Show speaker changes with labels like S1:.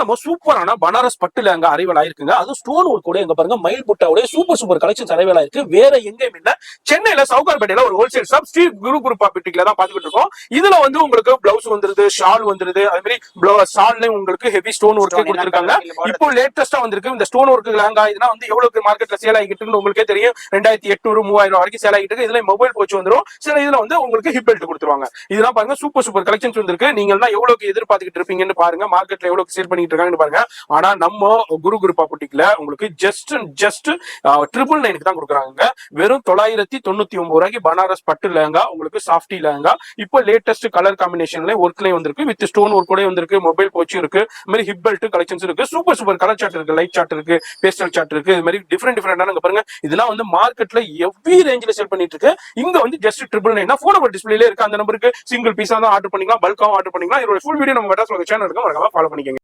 S1: நம்ம சூப்பரான பனாரஸ் பட்டுல அங்க அரைவல் ஆயிருக்குங்க. அது ஸ்டோன் ஒர்க் கூட எங்க பாருங்க மயில் புட்டாவுடைய சூப்பர் கலெக்ஷன்ஸ் அரைவல் ஆயிருக்கு. வேற எங்கேயும் இல்ல, சென்னையில சவுகார்பேட்டையில ஒரு ஹோல்சேல் ஷாப் ஸ்ரீ குருபா பிட்டிக்ல தான் பாத்துக்கிட்டு இருக்கோம். இதுல வந்து உங்களுக்கு பிளவுஸ் வந்துருது, ஷால் வந்துருது. அதே மாதிரி ஷால்லையும் உங்களுக்கு ஹெவி ஸ்டோன் ஒர்க் கொடுத்திருக்காங்க. இப்போ லேட்டஸ்டா வந்திருக்கு இந்த ஸ்டோன் ஒர்க் லெஹங்கா. இதெல்லாம் வந்து எவ்வளவு மார்க்கெட்ல சேல் ஆகிட்டு இருக்குன்னு உங்களுக்கே தெரியும். 2800 3000 வரைக்கும் சேல் ஆகிட்டு இருக்கு. இதுல மொபைல் போச்சு வந்துரும். சில இதுல வந்து உங்களுக்கு ஹிப் பெல்ட் கொடுத்துருவாங்க. இதெல்லாம் பாருங்க சூப்பர் கலெக்ஷன்ஸ் வந்திருக்கு. நீங்க எல்லாம் எவ்வளவுக்கு எதிர்பார்த்துக்கிட்டு இருப்பீங்கன்னு பாருங்க. மார்க்கெட்ல எவ்வளவு சேல் பண்ணிட்டு இருக்காங்கன்னு பாருங்க. ஆனா நம்ம குருபா புட்டிக்ல உங்களுக்கு ஜஸ்ட் 999 தான் கொடுக்குறாங்க. வெறும் 999 ரூபாய்க்கு பனாரஸ் பட்டு லெஹங்கா உங்களுக்கு சாஃப்டி லெஹங்கா. இப்போ லேட்டஸ்ட் கலர் காம்பினேஷன்ல ஒர்க்லயே வந்திருக்கு. வித் ஸ்டோன் ஒர்க் கூட வந்திருக்கு. மொபைல் போச்சு இருக்கு. மாதிரி ஹிப் பெல்ட் கலெக்ஷன்ஸ் இருக்கு. சூப்பர் கலர் சார்ட் இருக்கு, லைட் சார்ட் இருக்கு, பேஸ்டல் சார்ட் இருக்கு. இது மாதிரி டிஃபரெண்டான பாருங்க. இதெல்லாம் வந்து மார்க்கெட்ல எவ்வி ரேஞ்சில சேல் பண்ணிட்டு இருக்கு. இங்க வந்து ஜஸ்ட் 999 போன் நம்பர் டிஸ்பிளேல இருக்கு. அந்த நம்பருக்கு சிங்கிள் பீஸா தான் ஆர்டர் பண்ணிக்கலாம், பல்காவும் ஆர்டர் பண்ணிக்கலாம். இதோட ஃபுல் வீடியோ நம்ம மெட்ராஸ் சேனல் இருக்கு, மறக்காம ஃபாலோ பண்ணிக்கங்க.